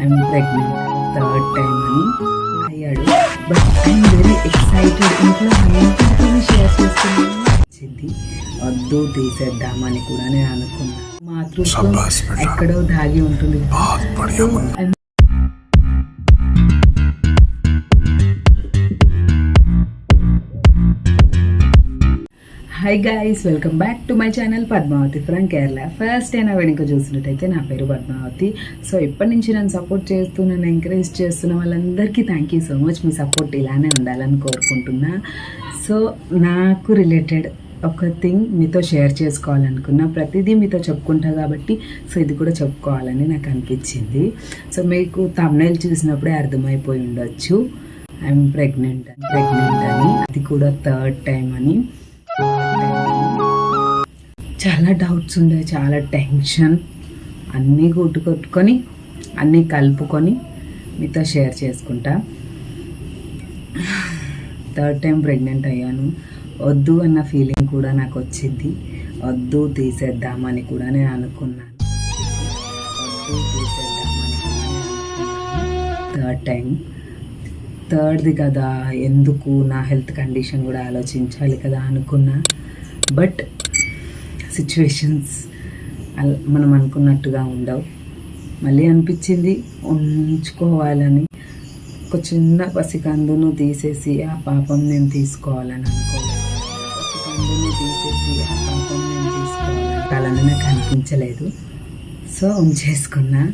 I'm pregnant third time అని అయ్యాడు. But I'm very excited. ఇంట్లో అందరితో షేర్ చేసుకున్నాను. వచ్చింది వద్దు తీసేద్దామని కూడా నేను అనుకున్నాను. మాతృత్వం ఎక్కడో దాగి ఉంటుంది. Hi guys, welcome back to my channel Padmavathi from Kerala. First అయినా వెనుక చూసినట్టయితే నా పేరు పద్మావతి. సో ఇప్పటి నుంచి నన్ను సపోర్ట్ చేస్తూ నన్ను ఎంకరేజ్ చేస్తున్న వాళ్ళందరికీ thank you so much. Me support ఇలానే ఉండాలని కోరుకుంటున్నా. సో నాకు రిలేటెడ్ ఒక థింగ్ మీతో షేర్ చేసుకోవాలనుకున్నా. ప్రతిదీ మీతో చెప్పుకుంటా కాబట్టి సో ఇది కూడా చెప్పుకోవాలని నాకు అనిపించింది. సో మీకు థంబ్నెయిల్ చూసినప్పుడే అర్థమైపోయి ఉండొచ్చు ఐఎమ్ ప్రెగ్నెంట్ అని. అది కూడా థర్డ్ టైం అని. చాలా డౌట్స్ ఉండే, చాలా టెన్షన్, అన్నీ కొట్టుకొని అన్నీ కలుపుకొని మీతో షేర్ చేసుకుంటా. థర్డ్ టైం ప్రెగ్నెంట్ అయ్యాను. వద్దు అన్న ఫీలింగ్ కూడా నాకు వచ్చింది. వద్దు తీసేద్దామని కూడా నేను అనుకున్నాను. థర్డ్ టైం, థర్డ్ది కదా, ఎందుకు, నా హెల్త్ కండిషన్ కూడా ఆలోచించాలి కదా అనుకున్నా. బట్ సిచ్యువేషన్స్ మనం అనుకున్నట్టుగా ఉండవు. మళ్ళీ అనిపించింది ఉంచుకోవాలని. ఒక చిన్న పసికందును తీసేసి ఆ పాపం నేను తీసుకోవాలని అనుకోలేదు. పసికందును తీసేసి ఆ పాపం నేను తీసుకోవాలని నాకు అనిపించలేదు. సో ఉంచేసుకున్నా.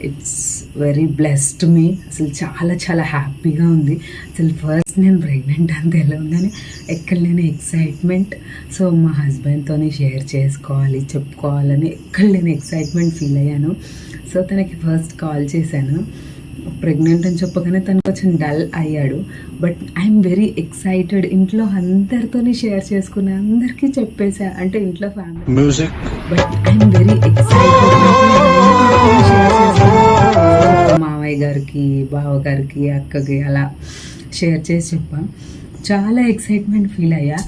It's very blessed me. అసలు చాలా చాలా హ్యాపీగా ఉంది. అసలు ఫస్ట్ నేను ప్రెగ్నెంట్ అంత ఎలా ఉందని ఎక్కడ లేని ఎక్సైట్మెంట్. సో మా హస్బెండ్తోనే షేర్ చేసుకోవాలి, చెప్పుకోవాలని ఎక్కడ లేని ఎక్సైట్మెంట్ ఫీల్ అయ్యాను. సో తనకి ఫస్ట్ కాల్ చేశాను. ప్రెగ్నెంట్ అని చెప్పగానే తను కొంచెం డల్ అయ్యాడు. But I'm very excited. ఇంట్లో అందరితోని షేర్ చేసుకున్నా, అందరికీ చెప్పేసా, అంటే ఇంట్లో family. But I'm very excited. మావయ్య గారికి, బావగారికి, అక్కకి అలా షేర్ చేసి చెప్పా. చాలా ఎక్సైట్మెంట్ ఫీల్ అయ్యా.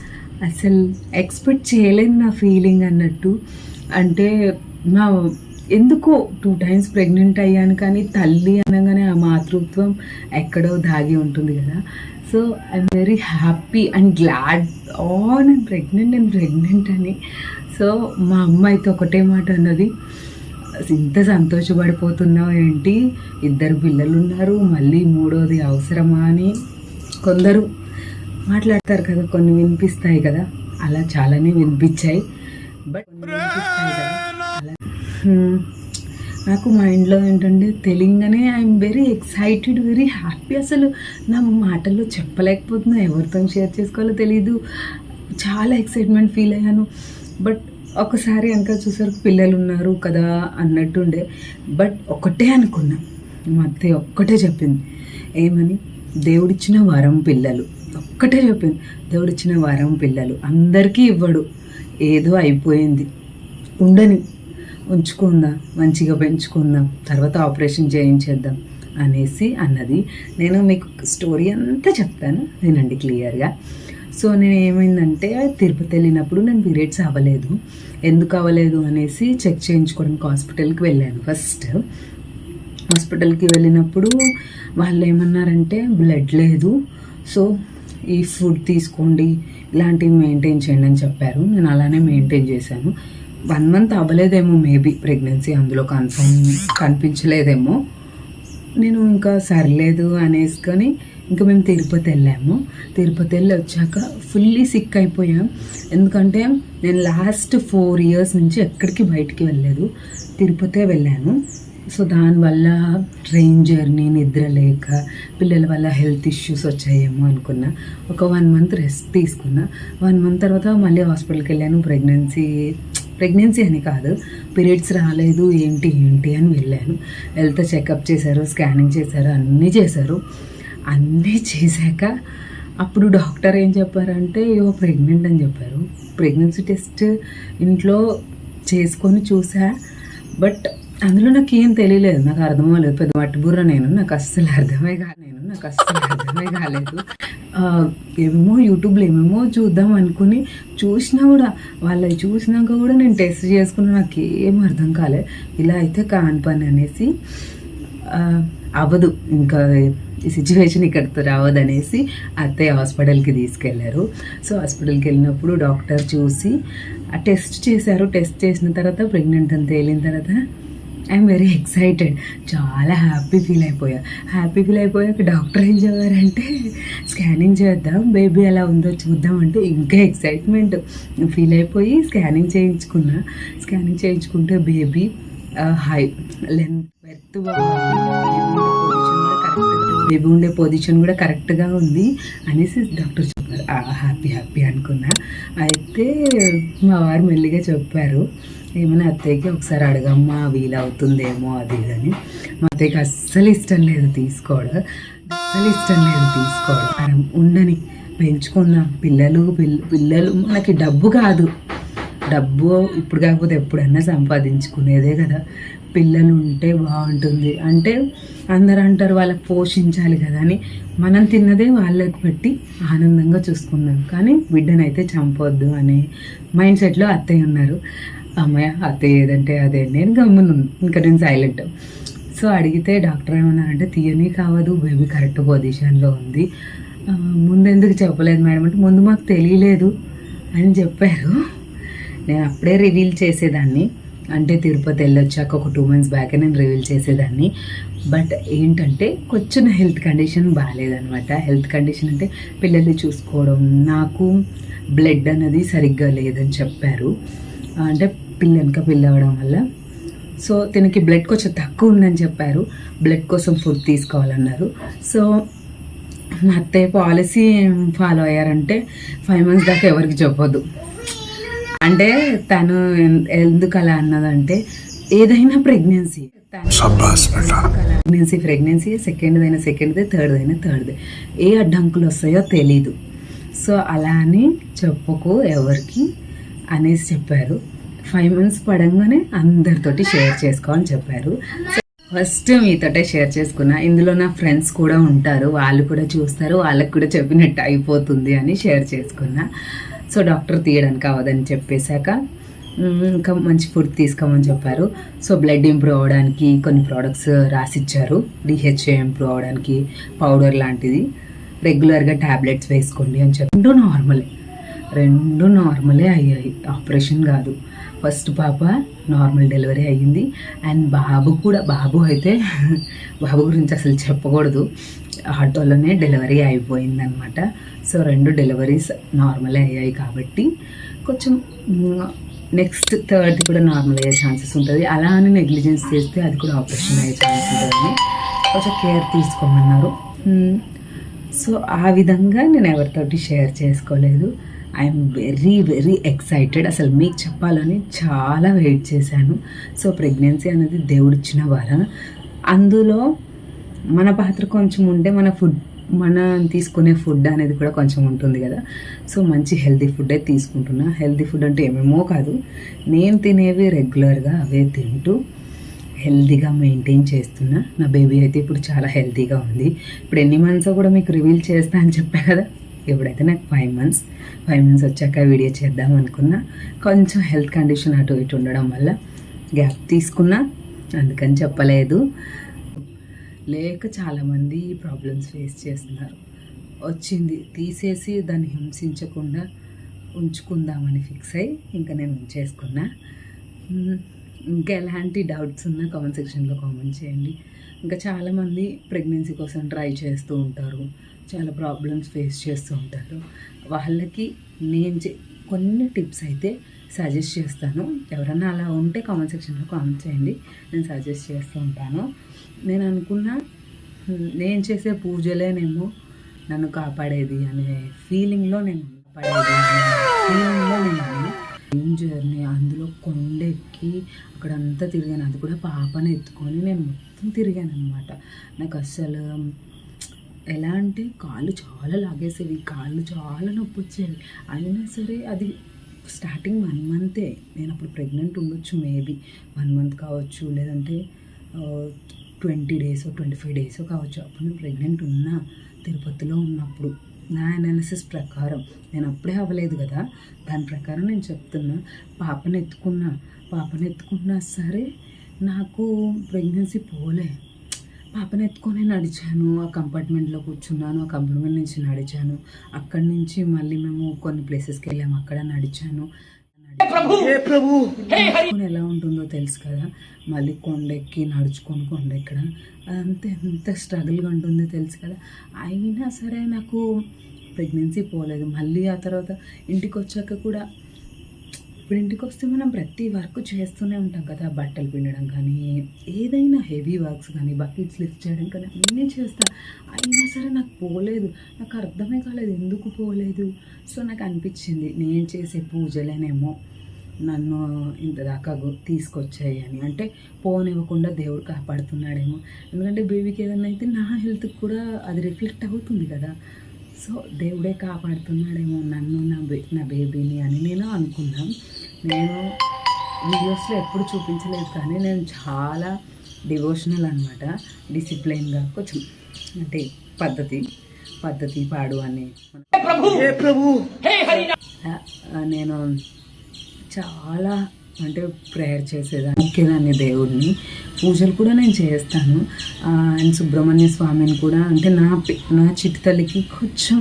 అసలు ఎక్స్పెక్ట్ చేయలేను నా ఫీలింగ్ అన్నట్టు. అంటే నా ఎందుకో 2 times ప్రెగ్నెంట్ అయ్యాను, కానీ తల్లి అనగానే ఆ మాతృత్వం ఎక్కడో దాగి ఉంటుంది కదా. So I'm very happy and glad. నేను ప్రెగ్నెంట్ అని. సో మా అమ్మ అయితే ఒకటే మాట అన్నది, ఇంత సంతోషపడిపోతున్నావు ఏంటి, 2 పిల్లలు ఉన్నారు, మళ్ళీ 3వది అవసరమా అని. కొందరు మాట్లాడతారు కదా, కొన్ని వినిపిస్తాయి కదా, అలా చాలానే వినిపించాయి. బట్ వినిపిస్తాయి కదా అలా నాకు మైండ్లో ఏంటంటే తెలియగానే I'm very excited, very happy. అసలు నా మాటల్లో చెప్పలేకపోతున్నా, ఎవరితో షేర్ చేసుకోవాలో తెలీదు. చాలా ఎక్సైట్మెంట్ ఫీల్ అయ్యాను. బట్ ఒకసారి అంకా చూసారు పిల్లలు ఉన్నారు కదా అన్నట్టుండే. బట్ ఒకటే అనుకున్నా, మా అత్తయ్య ఒక్కటే చెప్పింది, ఏమని, దేవుడిచ్చిన వరం పిల్లలు. ఒక్కటే చెప్పింది, దేవుడిచ్చిన వరం పిల్లలు, అందరికీ ఇవ్వడు, ఏదో అయిపోయింది, ఉండని, ఉంచుకుందాం, మంచిగా పెంచుకుందాం, తర్వాత ఆపరేషన్ చేయించేద్దాం అనేసి అన్నది. నేను మీకు స్టోరీ అంతా చెప్తాను, వినండి క్లియర్గా. సో నేను ఏమైందంటే తిరుపతి వెళ్ళినప్పుడు నేను పీరియడ్స్ అవ్వలేదు. ఎందుకు అవ్వలేదు అనేసి చెక్ చేయించుకోవడానికి హాస్పిటల్కి వెళ్ళాను. ఫస్ట్ హాస్పిటల్కి వెళ్ళినప్పుడు వాళ్ళు ఏమన్నారంటే బ్లడ్ లేదు, సో ఈ ఫుడ్ తీసుకోండి, ఇలాంటివి మెయింటైన్ చేయండి అని చెప్పారు. నేను అలానే మెయింటైన్ చేశాను. 1 month అవ్వలేదేమో మేబీ ప్రెగ్నెన్సీ, అందులో కనిపించలేదేమో. నేను ఇంకా సర్లేదు అనేసుకొని ఇంకా మేము తిరుపతి వెళ్ళాము. తిరుపతి వెళ్ళి వచ్చాక ఫుల్లీ సిక్ అయిపోయాం. ఎందుకంటే నేను లాస్ట్ 4 years నుంచి ఎక్కడికి బయటికి వెళ్ళలేదు, తిరుపతే వెళ్ళాను. సో దానివల్ల ట్రైన్ జర్నీ, నిద్ర లేక, పిల్లల వల్ల హెల్త్ ఇష్యూస్ వచ్చాయేమో అనుకున్నా. ఒక 1 month రెస్ట్ తీసుకున్నా. 1 month తర్వాత మళ్ళీ హాస్పిటల్కి వెళ్ళాను. ప్రెగ్నెన్సీ అని కాదు, పీరియడ్స్ రాలేదు, ఏంటి అని వెళ్ళాను. వెళ్తే చెకప్ చేశారు, స్కానింగ్ చేశారు, అన్నీ చేశారు. అన్నీ చేశాక అప్పుడు డాక్టర్ ఏం చెప్పారంటే ప్రెగ్నెంట్ అని చెప్పారు. ప్రెగ్నెన్సీ టెస్ట్ ఇంట్లో చేసుకొని చూసా. బట్ అందులో నాకు ఏం తెలియలేదు, నాకు అర్థం అవ్వలేదు. పెద్ద మట్టిబుర్ర నాకు అస్సలు అర్థమే కాలేదు. ఏమేమో యూట్యూబ్లో ఏమేమో చూద్దాం అనుకుని చూసినా కూడా, వాళ్ళవి చూసినాక కూడా నేను టెస్ట్ చేసుకున్నా, నాకు ఏం అర్థం కాలేదు. ఇలా అయితే కాని పని అనేసి అవ్వదు, ఇంకా ఈ సిచ్యువేషన్ ఇక్కడితో రావదనేసి అత్తయ్య హాస్పిటల్కి తీసుకెళ్లారు. సో హాస్పిటల్కి వెళ్ళినప్పుడు డాక్టర్ చూసి టెస్ట్ చేశారు. టెస్ట్ చేసిన తర్వాత ప్రెగ్నెంట్ అని తేలిన తర్వాత ఐఎమ్ వెరీ ఎక్సైటెడ్, చాలా హ్యాపీ ఫీల్ అయిపోయాక డాక్టర్ ఏం చెప్పారంటే స్కానింగ్ చేద్దాం, బేబీ ఎలా ఉందో చూద్దాం అంటే ఇంకా ఎక్సైట్మెంట్ ఫీల్ అయిపోయి స్కానింగ్ చేయించుకుంటే baby high length berth baby ఉండే పొజిషన్ కూడా కరెక్ట్గా ఉంది అనేసి డాక్టర్ చెప్పారు. హ్యాపీ అనుకున్నా. అయితే మా వారు మెల్లిగా చెప్పారు, ఏమైనా అత్తయ్యకి ఒకసారి అడగమ్మా వీలవుతుందేమో అది అని. మా అత్తయ్యకి అస్సలు ఇష్టం లేదు తీసుకోవడం. ఉండని పెంచుకుందాం, పిల్లలు మనకి డబ్బు కాదు, డబ్బు ఇప్పుడు కాకపోతే ఎప్పుడన్నా సంపాదించుకునేదే కదా. పిల్లలు ఉంటే బాగుంటుంది అంటే అందరూ అంటారు వాళ్ళకి పోషించాలి కదా అని. మనం తిన్నదే వాళ్ళకి పెట్టి ఆనందంగా చూసుకుందాం, కానీ బిడ్డనైతే చంపొద్దు అనే మైండ్ సెట్లో అత్తయ్య ఉన్నారు. అమ్మాయి అత్తయ్య ఏదంటే అదే, నేను గమ్మును ఇంకా నేను సైలెంట్. సో అడిగితే డాక్టర్ ఏమన్నారంటే తీయని కావదు, బేబీ కరెక్ట్ పొజిషన్లో ఉంది. ముందెందుకు చెప్పలేదు మేడం అంటే ముందు మాకు తెలియలేదు అని చెప్పారు. నేను అప్పుడే రివీల్ చేసేదాన్ని, అంటే తిరుపతి వెళ్ళొచ్చాక ఒక 2 months బ్యాక్ నేను రివీల్ చేసేదాన్ని. బట్ ఏంటంటే కొంచెం హెల్త్ కండిషన్ బాగాలేదనమాట. హెల్త్ కండిషన్ అంటే పిల్లల్ని చూసుకోవడం, నాకు బ్లడ్ అనేది సరిగ్గా లేదని చెప్పారు. అంటే పిల్ల అవ్వడం వల్ల. సో తనకి బ్లడ్ కొంచెం తక్కువ ఉందని చెప్పారు. బ్లడ్ కోసం ఫుడ్ తీసుకోవాలన్నారు. సో మా అత్తయ్య పాలసీ ఫాలో అయ్యారంటే 5 months దాకా ఎవరికి చెప్పొద్దు. అంటే తను ఎందుకు అలా అన్నదంటే ఏదైనా ప్రెగ్నెన్సీ సెకండ్దైనా థర్డ్దే ఏ అడ్డంకులు వస్తాయో తెలీదు. సో అలా అని చెప్పకు ఎవరికి అనేసి చెప్పారు. 5 months పడంగానే అందరితోటి షేర్ చేసుకోవాలని చెప్పారు. ఫస్ట్ మీతోటే షేర్ చేసుకున్నా. ఇందులో నా ఫ్రెండ్స్ కూడా ఉంటారు, వాళ్ళు కూడా చూస్తారు, వాళ్ళకి కూడా చెప్పినట్టు అయిపోతుంది అని షేర్ చేసుకున్నా. సో డాక్టర్ తీయడానికి అవ్వదని చెప్పేశాక ఇంకా మంచి ఫుడ్ తీసుకోమని చెప్పారు. సో బ్లడ్ ఇంప్రూవ్ అవ్వడానికి కొన్ని ప్రోడక్ట్స్ రాసిచ్చారు. డిహెచ్ఏ ఇంప్రూవ్ అవ్వడానికి పౌడర్ లాంటిది, రెగ్యులర్గా ట్యాబ్లెట్స్ వేసుకోండి అని చెప్పి. రెండు నార్మలే అయ్యాయి, ఆపరేషన్ కాదు. ఫస్ట్ పాప నార్మల్ డెలివరీ అయ్యింది. అండ్ బాబు అయితే బాబు గురించి అసలు చెప్పకూడదు, ఆటోలోనే డెలివరీ అయిపోయిందనమాట. సో 2 డెలివరీస్ నార్మలే అయ్యాయి కాబట్టి కొంచెం నెక్స్ట్ థర్డ్ కూడా నార్మల్ అయ్యే ఛాన్సెస్ ఉంటుంది. అలా అని నెగ్లిజెన్స్ చేస్తే అది కూడా ఆపరేషన్ అయ్యే ఛాన్స్ ఉంటుందని కొంచెం కేర్ తీసుకోమన్నారు. సో ఆ విధంగా నేను ఎవరితోటి షేర్ చేసుకోలేదు. I'm very excited. అసలు మీకు చెప్పాలని చాలా వెయిట్ చేశాను. సో ప్రెగ్నెన్సీ అనేది దేవుడిచ్చిన వరం. అందులో మన పాత్ర కొంచెం ఉంటే మనం తీసుకునే ఫుడ్ అనేది కూడా కొంచెం ఉంటుంది కదా. సో మంచి హెల్తీ ఫుడ్డే తీసుకుంటున్నా. హెల్తీ ఫుడ్ అంటే ఏమేమో కాదు, నేను తినేవి రెగ్యులర్గా అవే తింటూ హెల్తీగా మెయింటైన్ చేస్తున్నా. నా బేబీ అయితే ఇప్పుడు చాలా హెల్తీగా ఉంది. ఇప్పుడు ఎన్ని మంత్స్ కూడా మీకు రివీల్ చేస్తా అని చెప్పా కదా. ఇప్పుడైతే నాకు 5 months వచ్చాక వీడియో చేద్దాం అనుకున్నా. కొంచెం హెల్త్ కండిషన్ అటు ఇటు ఉండడం వల్ల గ్యాప్ తీసుకున్నా, అందుకని చెప్పలేదు. లేక చాలామంది ప్రాబ్లమ్స్ ఫేస్ చేస్తున్నారు. వచ్చింది తీసేసి దాన్ని హింసించకుండా ఉంచుకుందామని ఫిక్స్ అయ్యి ఇంకా నేను ఉంచేసుకున్నా. ఇంకా ఎలాంటి డౌట్స్ ఉన్నా కామెంట్ సెక్షన్లో కామెంట్ చేయండి. ఇంకా చాలామంది ప్రెగ్నెన్సీ కోసం ట్రై చేస్తూ ఉంటారు, చాలా ప్రాబ్లమ్స్ ఫేస్ చేస్తూ ఉంటారు. వాళ్ళకి నేను కొన్ని టిప్స్ అయితే సజెస్ట్ చేస్తాను. ఎవరన్నా అలా ఉంటే కామెంట్ సెక్షన్లో కామెంట్ చేయండి, నేను సజెస్ట్ చేస్తూ ఉంటాను. నేను అనుకున్నా నేను చేసే పూజలేనేమో నన్ను కాపాడేది అనే ఫీలింగ్లో నేను జర్నీ, అందులో కొండెక్కి అక్కడంతా తిరిగాను. అది కూడా పాపను ఎత్తుకొని నేను మొత్తం తిరిగాను అనమాట. నాకు అస్సలు ఎలా అంటే కాళ్ళు చాలా లాగేసేవి, కాళ్ళు చాలా నొప్పి వచ్చేవి. అయినా సరే అది స్టార్టింగ్ 1 month. నేను అప్పుడు ప్రెగ్నెంట్ ఉండొచ్చు, మేబీ 1 month కావచ్చు, లేదంటే 20 days 25 days కావచ్చు. అప్పుడు నేను ప్రెగ్నెంట్ ఉన్నా, తిరుపతిలో ఉన్నప్పుడు. నా అనాలిసిస్ ప్రకారం, నేను అప్పుడే అవ్వలేదు కదా, దాని ప్రకారం నేను చెప్తున్నా. పాపను ఎత్తుకున్నా సరే నాకు ప్రెగ్నెన్సీ పోలే. పాపను ఎత్తుకొని నడిచాను, ఆ కంపార్ట్మెంట్లో కూర్చున్నాను, ఆ కంపార్ట్మెంట్ నుంచి నడిచాను, అక్కడి నుంచి మళ్ళీ మేము కొన్ని ప్లేసెస్కి వెళ్ళాము, అక్కడ నడిచాను. ఎలా ఉంటుందో తెలుసు కదా, మళ్ళీ కొండెక్కి నడుచుకొని కొండెక్కడం అదంతా ఎంత స్ట్రగుల్గా ఉంటుందో తెలుసు కదా. అయినా సరే నాకు ప్రెగ్నెన్సీ పోలేదు. మళ్ళీ ఆ తర్వాత ఇంటికి వచ్చాక కూడా, ఇప్పుడు ఇంటికి వస్తే మనం ప్రతి వర్క్ చేస్తూనే ఉంటాం కదా, బట్టలు పిండడం కానీ, ఏదైనా హెవీ వర్క్స్ కానీ, బకెట్స్ లిఫ్ట్ చేయడం కానీ అన్నీ చేస్తా. అయినా సరే నాకు పోలేదు. నాకు అర్థమే కాలేదు ఎందుకు పోలేదు. సో నాకు అనిపించింది నేను చేసే పూజలేనేమో నన్ను ఇంత దాకా తీసుకొచ్చాయి అని. అంటే పోనివ్వకుండా దేవుడు కాపాడుతున్నాడేమో. ఎందుకంటే బేబీకి ఏదైనా అయితే నా హెల్త్కి కూడా అది రిఫ్లెక్ట్ అవుతుంది కదా. సో దేవుడే కాపాడుతున్నాడేమో నన్ను, నా బేబీని అని నేను అనుకున్నాను. నేను వీడియోస్లో ఎప్పుడు చూపించలేదు కానీ నేను చాలా డివోషనల్ అనమాట. డిసిప్లైన్గా కొంచెం అంటే పద్ధతి పాడు అని నేను చాలా అంటే ప్రేయర్ చేసేదాన్ని, ముఖ్యదాన్ని దేవుడిని. పూజలు కూడా నేను చేస్తాను. అండ్ సుబ్రహ్మణ్య స్వామిని కూడా, అంటే నా చిట్టి తల్లికి కొంచెం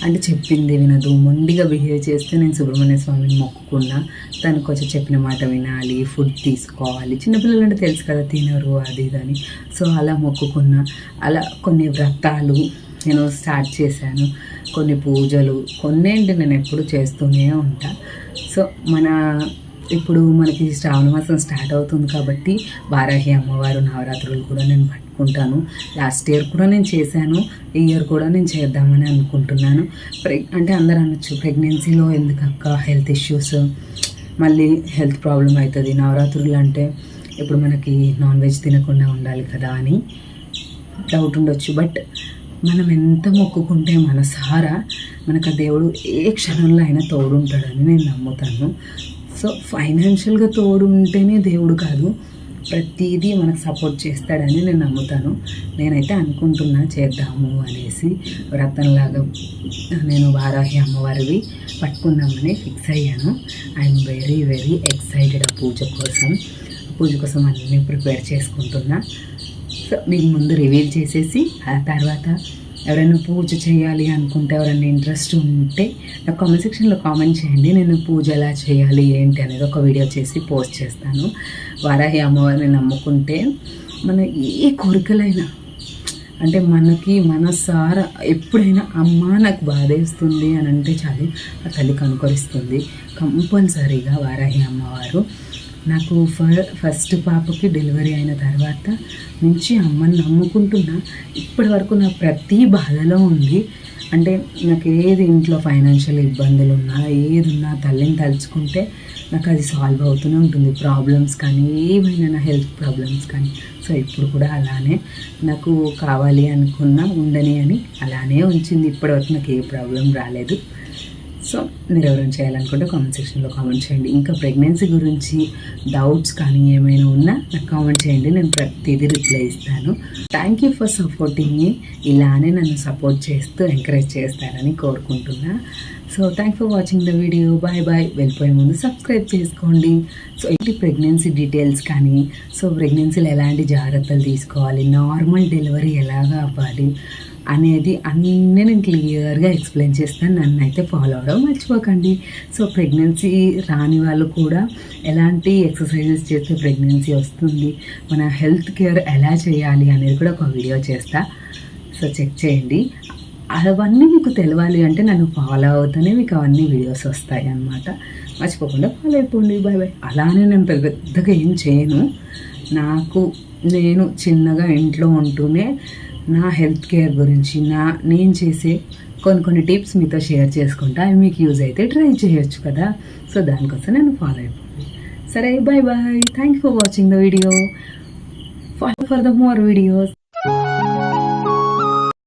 అంటే చెప్పింది వినదు, మొండిగా బిహేవ్ చేస్తే నేను సుబ్రహ్మణ్య స్వామిని మొక్కుకున్నా. తను కొంచెం చెప్పిన మాట వినాలి, ఫుడ్ తీసుకోవాలి. చిన్నపిల్లలు అంటే తెలుసు కదా, తినరు అది ఇదని. సో అలా మొక్కుకున్నా. అలా కొన్ని వ్రతాలు నేను స్టార్ట్ చేశాను, కొన్ని పూజలు, కొన్నేంటి నేను ఎప్పుడు చేస్తూనే ఉంటా. సో ఇప్పుడు మనకి శ్రావణ మాసం స్టార్ట్ అవుతుంది కాబట్టి వారాహి అమ్మవారు నవరాత్రులు కూడా నేను పట్టుకుంటాను. లాస్ట్ ఇయర్ కూడా నేను చేశాను, ఈ ఇయర్ కూడా నేను చేద్దామని అనుకుంటున్నాను. అంటే అందరూ అనొచ్చు, ప్రెగ్నెన్సీలో ఎందుకక్క హెల్త్ ఇష్యూస్, మళ్ళీ హెల్త్ ప్రాబ్లం అవుతుంది, నవరాత్రులు అంటే ఇప్పుడు మనకి నాన్ వెజ్ తినకుండా ఉండాలి కదా అని డౌట్ ఉండొచ్చు. బట్ మనం ఎంత మొక్కుకుంటే మనసారా మనకు ఆ దేవుడు ఏ క్షణంలో అయినా తోడుంటాడని నేను నమ్ముతాను. సో ఫైనాన్షియల్గా తోడు ఉంటేనే దేవుడు కాదు, ప్రతిదీ మనకు సపోర్ట్ చేస్తాడని నేను నమ్ముతాను. నేనైతే అనుకుంటున్నా చేద్దాము అనేసి, వ్రతంలాగా నేను వారాహి అమ్మవారివి పట్టుకుందామని ఫిక్స్ అయ్యాను. ఐఎమ్ వెరీ వెరీ ఎక్సైటెడ్ ఆ పూజ కోసం అన్నీ ప్రిపేర్ చేసుకుంటున్నా. సో మీకు ముందు రివీల్ చేసేసి, ఆ తర్వాత ఎవరైనా పూజ చేయాలి అనుకుంటే, ఎవరైనా ఇంట్రెస్ట్ ఉంటే నాకు కామెంట్ సెక్షన్లో కామెంట్ చేయండి. నేను పూజ ఎలా చేయాలి ఏంటి అనేది ఒక వీడియో చేసి పోస్ట్ చేస్తాను. వారాహి అమ్మవారిని నమ్ముకుంటే మన ఏ కోరికలైనా, అంటే మనకి మనసారా ఎప్పుడైనా అమ్మ నాకు బాధేస్తుంది అని అంటే చాలు, ఆ తల్లి కనుకరిస్తుంది కంపల్సరీగా. వారాహి అమ్మవారు నాకు ఫస్ట్ పాపకి డెలివరీ అయిన తర్వాత నుంచి అమ్మని నమ్ముకుంటున్నా. ఇప్పటి వరకు నా ప్రతి బాధలో ఉంది. అంటే నాకు ఏది ఇంట్లో ఫైనాన్షియల్ ఇబ్బందులు ఉన్నా, ఏది ఉన్నా తల్లిని తలుచుకుంటే నాకు అది సాల్వ్ అవుతూనే ఉంటుంది. ప్రాబ్లమ్స్ కానీ, ఏమైనా నా హెల్త్ ప్రాబ్లమ్స్ కానీ. సో ఇప్పుడు కూడా అలానే నాకు కావాలి అనుకున్నా ఉండని అని అలానే ఉంచింది. ఇప్పటివరకు నాకు ఏ ప్రాబ్లం రాలేదు. సో మీరు ఎవరైనా చేయాలనుకుంటే కామెంట్ సెక్షన్లో కామెంట్ చేయండి. ఇంకా ప్రెగ్నెన్సీ గురించి డౌట్స్ కానీ ఏమైనా ఉన్నా నాకు కామెంట్ చేయండి, నేను ప్రతిదీ రిప్లై ఇస్తాను. Thank you for supporting me. ఇలానే నన్ను సపోర్ట్ చేస్తూ ఎంకరేజ్ చేస్తారని కోరుకుంటున్నా. So thank for watching the video. Bye bye. వెళ్ళిపోయే ముందు సబ్స్క్రైబ్ చేసుకోండి. సో ఏంటి ప్రెగ్నెన్సీ డీటెయిల్స్ కానీ, సో ప్రెగ్నెన్సీలో ఎలాంటి జాగ్రత్తలు తీసుకోవాలి, నార్మల్ డెలివరీ ఎలాగా అవ్వాలి అనేది అన్నీ నేను క్లియర్గా ఎక్స్ప్లెయిన్ చేస్తాను. నన్ను అయితే ఫాలో అవడం మర్చిపోకండి. సో ప్రెగ్నెన్సీ రాని వాళ్ళు కూడా ఎలాంటి ఎక్సర్సైజెస్ చేస్తే ప్రెగ్నెన్సీ వస్తుంది, మన హెల్త్ కేర్ ఎలా చేయాలి అనేది కూడా ఒక వీడియో చేస్తా. సో చెక్ చేయండి. అవన్నీ మీకు తెలవాలి అంటే నన్ను ఫాలో అవుతూనే మీకు అవన్నీ వీడియోస్ వస్తాయి అన్నమాట. మర్చిపోకుండా ఫాలో అయిపోండి. Bye bye. అలానే నేను పెద్దగా ఏం చేయను. నేను చిన్నగా ఇంట్లో ఉంటూనే నా హెల్త్ కేర్ గురించి నేను చేసే కొన్ని టిప్స్ మీతో షేర్ చేసుకుంటా. అవి మీకు యూజ్ అయితే ట్రై చేయొచ్చు కదా. సో దానికోసం నేను ఫాలో అయిపోండి. సరే bye bye. Thank you for watching the video. Follow for the more videos.